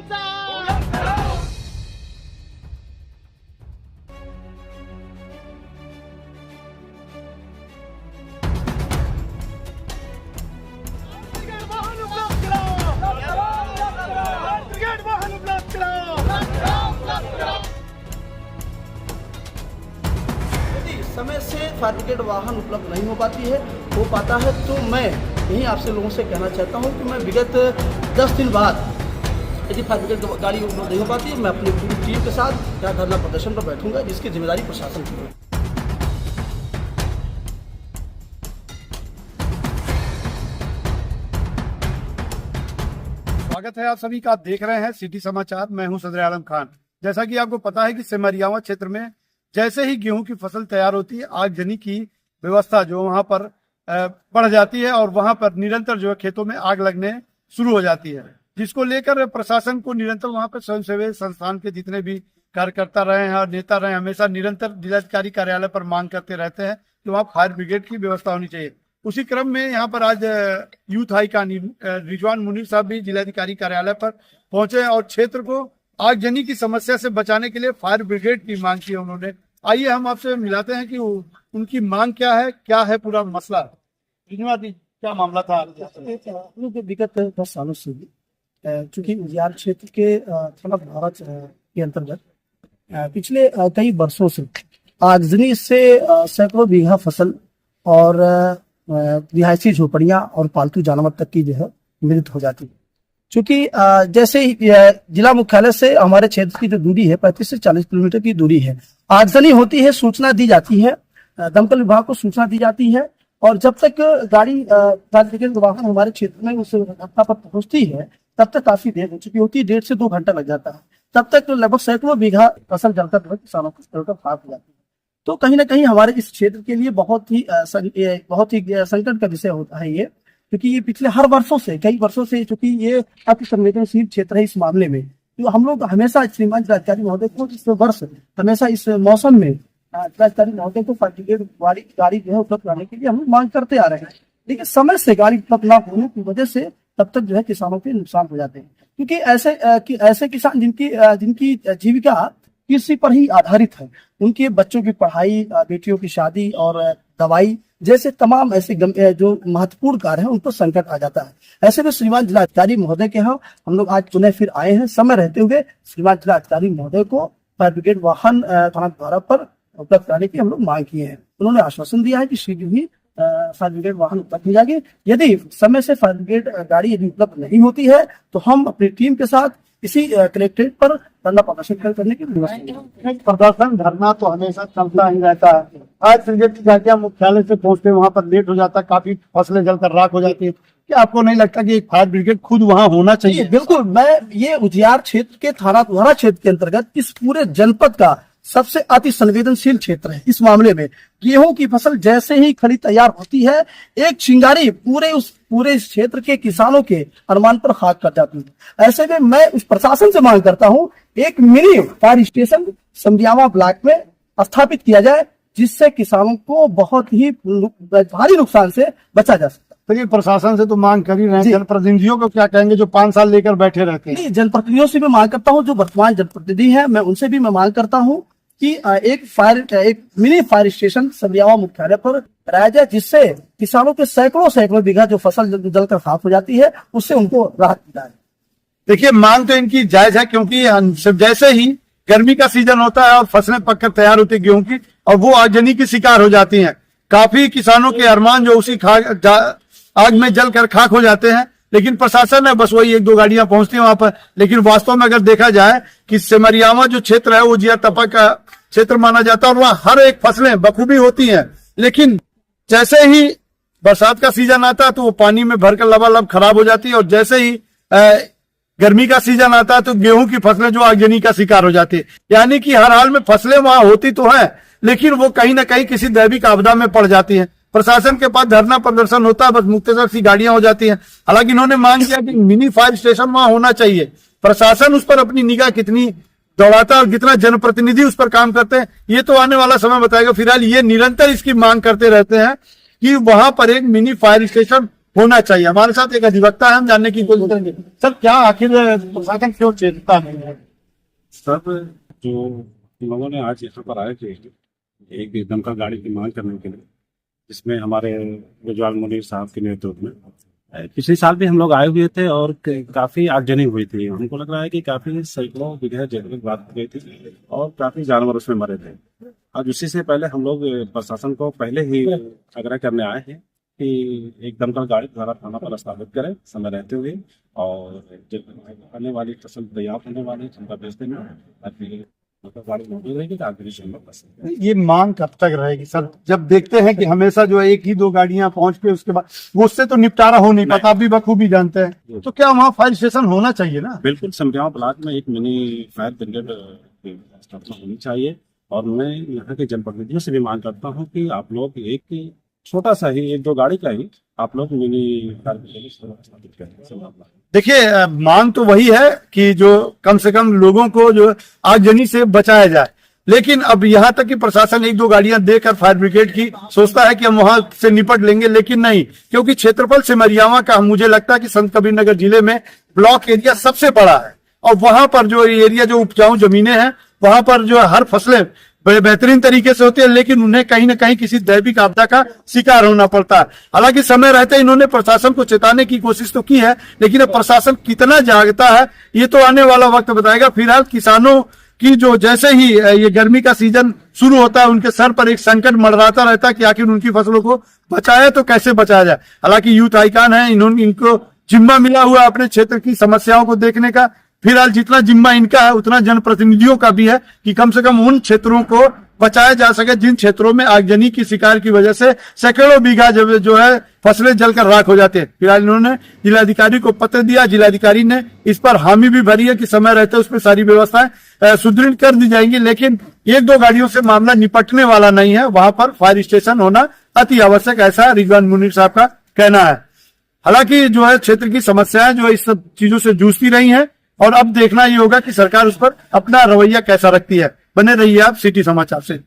समय से fire brigade वाहन उपलब्ध नहीं हो पाता है तो मैं यही आपसे लोगों से कहना चाहता हूं कि मैं विगत 10 दिन बाद यदि फायर ब्रिगेड गाड़ी उपलब्ध नहीं हो पाती है मैं अपनी पूरी टीम के साथ यहाँ धरना प्रदर्शन पर बैठूंगा जिसकी जिम्मेदारी प्रशासन की है। स्वागत है आप सभी का। आप देख रहे हैं सिटी समाचार। मैं हूं सदर आलम खान। जैसा कि आपको पता है कि सिमरियावा क्षेत्र में जैसे ही गेहूं की फसल तैयार होती है आगजनी की व्यवस्था जो वहां पर बढ़ जाती है और वहां पर निरंतर जो है खेतों में आग लगने शुरू हो जाती है, जिसको लेकर प्रशासन को निरंतर वहां पर स्वयंसेवी संस्थान के जितने भी कार्यकर्ता रहे हैं और नेता रहे हैं हमेशा निरंतर जिलाधिकारी कार्यालय पर मांग करते रहते हैं कि वहाँ फायर ब्रिगेड की व्यवस्था होनी चाहिए। उसी क्रम में यहाँ पर आज यूथ हाई का रिजवान मुनीर साहब भी जिलाधिकारी कार्यालय पर पहुंचे और क्षेत्र को आगजनी की समस्या से बचाने के लिए फायर ब्रिगेड की मांग की उन्होंने। आइए हम आपसे मिलाते हैं कि उनकी मांग क्या है पूरा मसला। रिजवान जी, क्या मामला था? विगत 10 सालों से चूंकि उजियार क्षेत्र के थाना भारत के अंतर्गत पिछले कई वर्षों से आगजनी से सैकड़ों बीघा फसल और रिहायशी झोपड़ियां और पालतू जानवर तक की जो है मृत्यु हो जाती है। चूंकि जैसे ही जिला मुख्यालय से हमारे क्षेत्र की जो दूरी है 35 से 40 किलोमीटर की दूरी है, आगजनी होती है, सूचना दी जाती है, दमकल विभाग को सूचना दी जाती है और जब तक गाड़ी वाहन हमारे क्षेत्र में उस घटना पर पहुंचती है तब तक काफी देर हो चुकी होती है, 1.5 से 2 घंटा लग जाता है। तब तक लगभग सैकड़ों बीघा फसल जलकर किसानों को खराब हो जाती है। तो कहीं ना कहीं हमारे इस क्षेत्र के लिए बहुत ही संकट का विषय होता है ये, क्योंकि ये पिछले कई वर्षों से चूंकि ये अति संवेदनशील क्षेत्र है इस मामले में। तो हम लोग हमेशा श्रीमान जिलाधिकारी महोदय को इस वर्ष हमेशा इस मौसम में जिलाधिकारी महोदय को फायर ब्रिगेड गाड़ी जो है उपलब्ध कराने के लिए हम लोग मांग करते आ रहे हैं, लेकिन समय से गाड़ी उपलब्ध न होने की वजह से तब तक जो है किसानों के नुकसान हो जाते हैं। क्योंकि ऐसे किसान जिनकी जीविका कृषि पर ही आधारित है, उनके बच्चों की पढ़ाई, बेटियों की शादी और दवाई जैसे तमाम ऐसे जो महत्वपूर्ण कार्य है उन पर संकट आ जाता है। ऐसे में श्रीमान जिलाधिकारी महोदय के यहाँ हम लोग आज पुनः फिर आए हैं। समय रहते हुए श्रीमान जिलाधिकारी महोदय को फायर ब्रिगेड वाहन थाना द्वारा पर उपलब्ध कराने की हम लोग मांग किए हैं। उन्होंने आश्वासन दिया है कि शीघ्र ही फायर ब्रिगेड वाहन उपलब्ध हो जाएंगे। यदि समय से फायर ब्रिगेड गाड़ी यदि उपलब्ध नहीं होती है तो हम अपनी टीम के साथ इसी कलेक्ट्रेट पर धरना प्रदर्शन करने की प्रदर्शन धरना तो हमेशा चलता ही रहता है। आज ब्रिगेड की गाड़ियां मुख्यालय से पहुंचते वहां पर लेट हो जाता है, काफी फसलें जलकर राख हो जाती है। क्या आपको नहीं लगता कि एक फायर ब्रिगेड खुद वहां होना चाहिए? बिल्कुल, मैं ये उजियार क्षेत्र के थाना द्वारा क्षेत्र के अंतर्गत इस पूरे जनपद का सबसे अति संवेदनशील क्षेत्र है। इस मामले में गेहूं की फसल जैसे ही खड़ी तैयार होती है एक चिंगारी पूरे इस क्षेत्र के किसानों के अनुमान पर खाक कर जाती है। ऐसे में मैं उस प्रशासन से मांग करता हूं एक mini fire station Simariyawa block में स्थापित किया जाए, जिससे किसानों को बहुत ही भारी नुकसान से बचा जा सकता है। तो ये प्रशासन से तो मांग कर ही रहे हैं, जनप्रतिनिधियों को क्या कहेंगे जो 5 साल लेकर बैठे रहते हैं? जनप्रतिनिधियों से भी मांग करता हूँ, जो वर्तमान जनप्रतिनिधि है मैं उनसे भी मैं मांग करता हूँ कि एक मिनी फायर स्टेशन सिमरियावा मुख्यालय पर बनाया जाए, जिससे किसानों के सैकड़ों बीघा जो फसल जलकर खाक हो जाती है उससे उनको राहत मिला है। देखिए, मांग तो इनकी जायज है, क्योंकि जैसे ही गर्मी का सीजन होता है और फसलें पककर तैयार होती है गेहूं की और वो आगजनी की शिकार हो जाती हैं, काफी किसानों के अरमान जो उसी आग में जलकर खाक हो जाते हैं। लेकिन प्रशासन है बस वही 1-2 गाड़ियां पहुंचती हैं वहां पर। लेकिन वास्तव में अगर देखा जाए कि सिमरियावा जो क्षेत्र है वो जिया तपक का क्षेत्र माना जाता है और वहां हर एक फसलें बखूबी होती हैं, लेकिन जैसे ही बरसात का सीजन आता है तो वो पानी में भरकर लबालब खराब हो जाती है और जैसे ही गर्मी का सीजन आता है तो गेहूं की फसलें जो आगजनी का शिकार हो जाती है। यानी कि हर हाल में फसलें वहां होती तो है, लेकिन वो कहीं ना कहीं किसी दैविक आपदा में पड़ जाती है। प्रशासन के पास धरना प्रदर्शन होता है, बस मुख्तसर सी गाड़ियां हो जाती हैं। हालांकि इन्होंने मांग किया कि मिनी फायर स्टेशन वहां होना चाहिए। प्रशासन उस पर अपनी निगाह कितनी दौड़ाता है और कितना जनप्रतिनिधि उस पर काम करते हैं ये तो आने वाला समय बताएगा। फिलहाल ये निरंतर इसकी मांग करते रहते हैं कि वहां पर एक मिनी फायर स्टेशन होना चाहिए। हमारे साथ एक अधिवक्ता है, हम जानने की कोशिश करेंगे। सर, क्या आखिर प्रशासन क्यों चेतता नहीं है? सब जो लोगों ने आज यहाँ पर आए थे एक दमकल गाड़ी की मांग करने के लिए, जिसमें हमारे रिजवान मुनीर साहब के नेतृत्व में पिछले साल भी हम लोग आए हुए थे और काफी आगजनी हुई थी। हमको लग रहा है कि काफी सैकड़ों बीघा जगह की बात गई थी और काफी जानवर उसमें मरे थे। आज उसी से पहले हम लोग प्रशासन को पहले ही आग्रह करने आए हैं कि एक दमकल गाड़ी द्वारा थाना पर स्थापित करें समय रहते हुए, और जब आने वाली फसल तैयार होने वाली क्षमता बेचते में ताकि गाड़ी मौजूद रहेगी आखिरी से हम लोग बस। ये मांग कब तक रहेगी सर? जब देखते हैं कि हमेशा जो है एक ही दो गाड़ियां पहुंच के उसके बाद वो उससे तो निपटारा हो नहीं पाता, आप भी बखूबी जानते हैं। तो क्या वहाँ फायर स्टेशन होना चाहिए ना? बिल्कुल, समझाओ ब्लॉक में एक मिनी फायर ब्रिगेड स्थापना होनी चाहिए। और मैं यहाँ के जनप्रतिनिधियों से भी मांग करता हूँ कि आप लोग एक छोटा सा ही एक दो गाड़ी का ही आप लोग मिनी फायर ब्रिगेड स्थापित करें। देखिए, मांग तो वही है कि जो कम से कम लोगों को जो आगजनी से बचाया जाए, लेकिन अब यहाँ तक कि प्रशासन एक दो गाड़ियां देकर फायर ब्रिगेड की सोचता है कि हम वहां से निपट लेंगे, लेकिन नहीं, क्योंकि क्षेत्रफल सिमरियावा का मुझे लगता है कि संत कबीर नगर जिले में ब्लॉक एरिया सबसे बड़ा है, और वहां पर जो एरिया जो उपजाऊ जमीनें हैं वहां पर जो हर फसलें बड़े बेहतरीन तरीके से होती है, लेकिन उन्हें कहीं ना कहीं किसी दैविक आपदा का शिकार होना पड़ता है। हालांकि समय रहते इन्होंने प्रशासन को चेताने की कोशिश तो की है, लेकिन अब प्रशासन कितना जागता है ये तो आने वाला वक्त बताएगा। फिलहाल किसानों की जो जैसे ही ये गर्मी का सीजन शुरू होता है उनके सर पर एक संकट मंडराता रहता है कि आखिर उनकी फसलों को बचाया तो कैसे बचाया जाए। हालांकि यूथ आइकॉन है, इनको जिम्मा मिला हुआ अपने क्षेत्र की समस्याओं को देखने का। फिलहाल जितना जिम्मा इनका है उतना जनप्रतिनिधियों का भी है कि कम से कम उन क्षेत्रों को बचाया जा सके जिन क्षेत्रों में आगजनी की शिकार की वजह से सैकड़ों बीघा जो है फसलें जलकर राख हो जाते हैं। फिलहाल इन्होंने जिलाधिकारी को पत्र दिया, जिलाधिकारी ने इस पर हामी भी भरी है कि समय रहते उस पर सारी व्यवस्थाएं सुदृढ़ कर दी जाएंगी, लेकिन एक दो गाड़ियों से मामला निपटने वाला नहीं है। वहां पर फायर स्टेशन होना अति आवश्यक, ऐसा रिजवान मुनीर साहब का कहना है। हालांकि जो है क्षेत्र की समस्याएं जो इस सब चीजों से जूझती रही हैं, और अब देखना ये होगा कि सरकार उस पर अपना रवैया कैसा रखती है। बने रहिए आप सिटी समाचार से।